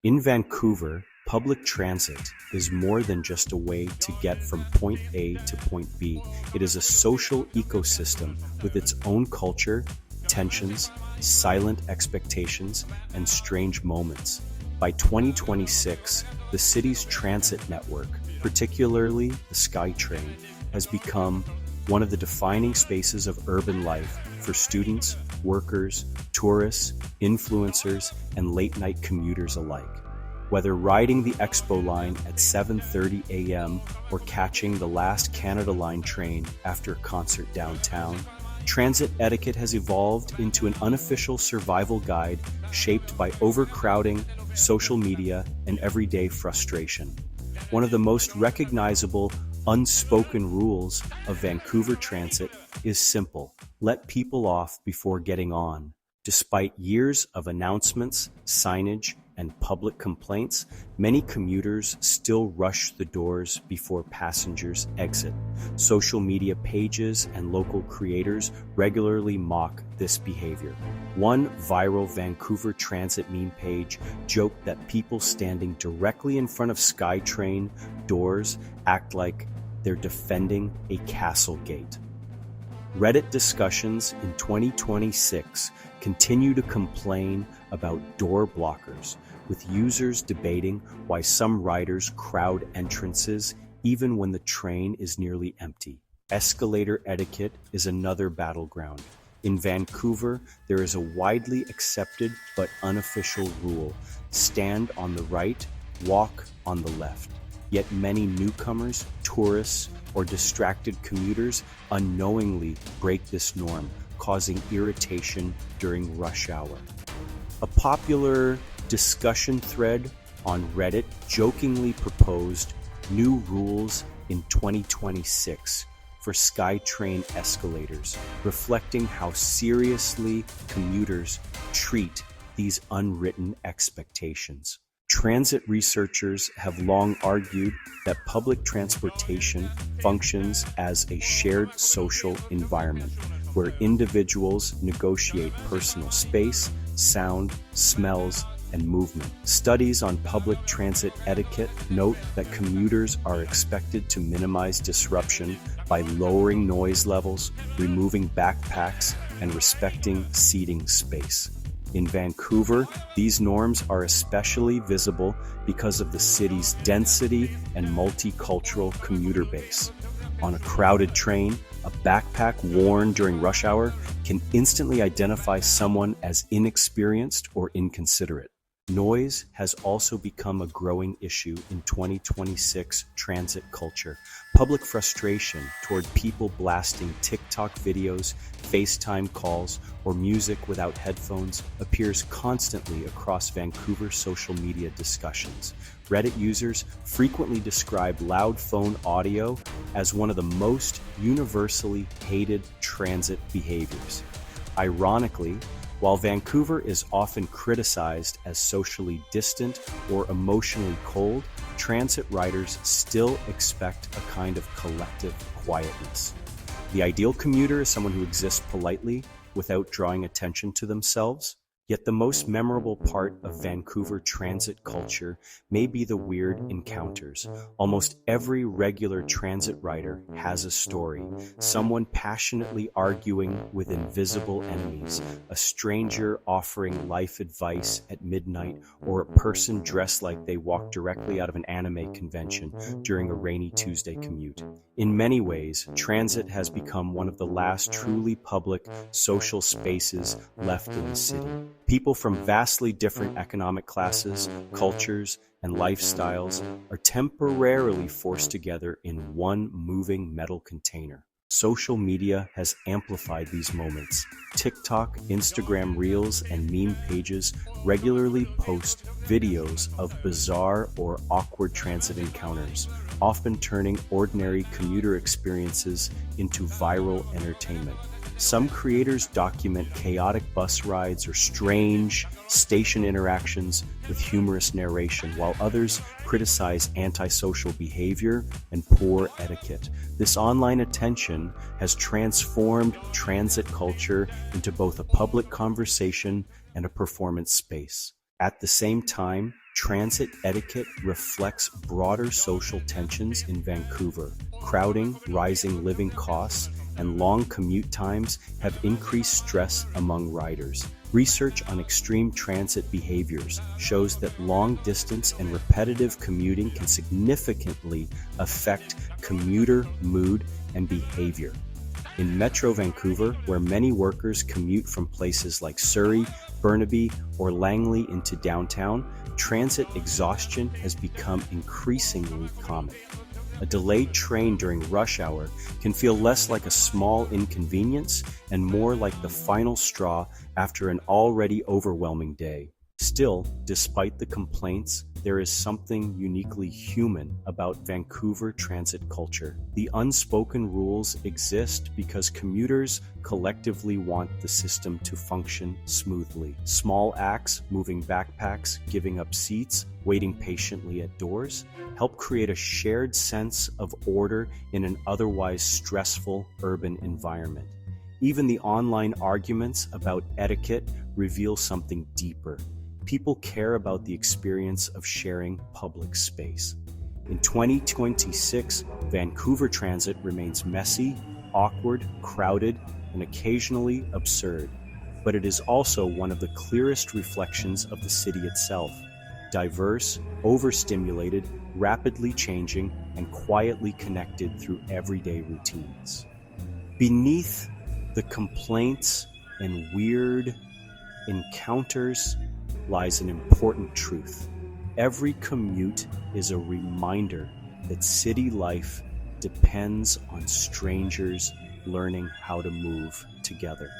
In Vancouver, public transit is more than just a way to get from point A to point B. It is a social ecosystem with its own culture, tensions, silent expectations, and strange moments. By 2026, the city's transit network, particularly the SkyTrain, has become one of the defining spaces of urban life for students, workers, tourists, influencers, and late-night commuters alike. Whether riding the Expo line at 7:30 a.m. or catching the last Canada Line train after a concert downtown, transit etiquette has evolved into an unofficial survival guide shaped by overcrowding, social media, and everyday frustration. One of the most recognizable, unspoken rules of Vancouver transit is simple: let people off before getting on. Despite years of announcements, signage, and public complaints, many commuters still rush the doors before passengers exit. Social media pages and local creators regularly mock this behavior. One viral Vancouver transit meme page joked that people standing directly in front of SkyTrain doors act like they're defending a castle gate. Reddit discussions in 2026 continue to complain about door blockers, with users debating why some riders crowd entrances even when the train is nearly empty. Escalator etiquette is another battleground. In Vancouver, there is a widely accepted but unofficial rule: stand on the right, walk on the left. Yet many newcomers, tourists, or distracted commuters unknowingly break this norm, causing irritation during rush hour. A popular discussion thread on Reddit jokingly proposed new rules in 2026 for SkyTrain escalators, reflecting how seriously commuters treat these unwritten expectations. Transit researchers have long argued that public transportation functions as a shared social environment where individuals negotiate personal space, sound, smells, and movement. Studies on public transit etiquette note that commuters are expected to minimize disruption by lowering noise levels, removing backpacks, and respecting seating space. In Vancouver, these norms are especially visible because of the city's density and multicultural commuter base. On a crowded train, a backpack worn during rush hour can instantly identify someone as inexperienced or inconsiderate. Noise has also become a growing issue in 2026 transit culture. Public frustration toward people blasting TikTok videos, FaceTime calls, or music without headphones appears constantly across Vancouver social media discussions. Reddit users frequently describe loud phone audio as one of the most universally hated transit behaviors. Ironically, while Vancouver is often criticized as socially distant or emotionally cold, transit riders still expect a kind of collective quietness. The ideal commuter is someone who exists politely without drawing attention to themselves. Yet the most memorable part of Vancouver transit culture may be the weird encounters. Almost every regular transit rider has a story. Someone passionately arguing with invisible enemies, a stranger offering life advice at midnight, or a person dressed like they walked directly out of an anime convention during a rainy Tuesday commute. In many ways, transit has become one of the last truly public social spaces left in the city. People from vastly different economic classes, cultures, and lifestyles are temporarily forced together in one moving metal container. Social media has amplified these moments. TikTok, Instagram Reels, and meme pages regularly post videos of bizarre or awkward transit encounters, often turning ordinary commuter experiences into viral entertainment. Some creators document chaotic bus rides or strange station interactions with humorous narration, while others criticize antisocial behavior and poor etiquette. This online attention has transformed transit culture into both a public conversation and a performance space. At the same time, Transit etiquette reflects broader social tensions in Vancouver. Crowding, rising living costs, and long commute times have increased stress among riders. Research on extreme transit behaviors shows that long distance and repetitive commuting can significantly affect commuter mood and behavior. In Metro Vancouver, where many workers commute from places like Surrey, Burnaby, or Langley into downtown, transit exhaustion has become increasingly common. A delayed train during rush hour can feel less like a small inconvenience and more like the final straw after an already overwhelming day. Still, despite the complaints, there is something uniquely human about Vancouver transit culture. The unspoken rules exist because commuters collectively want the system to function smoothly. Small acts, moving backpacks, giving up seats, waiting patiently at doors, help create a shared sense of order in an otherwise stressful urban environment. Even the online arguments about etiquette reveal something deeper. People care about the experience of sharing public space. In 2026, Vancouver transit remains messy, awkward, crowded, and occasionally absurd. But it is also one of the clearest reflections of the city itself. Diverse, overstimulated, rapidly changing, and quietly connected through everyday routines. Beneath the complaints and weird encounters lies an important truth. Every commute is a reminder that city life depends on strangers learning how to move together.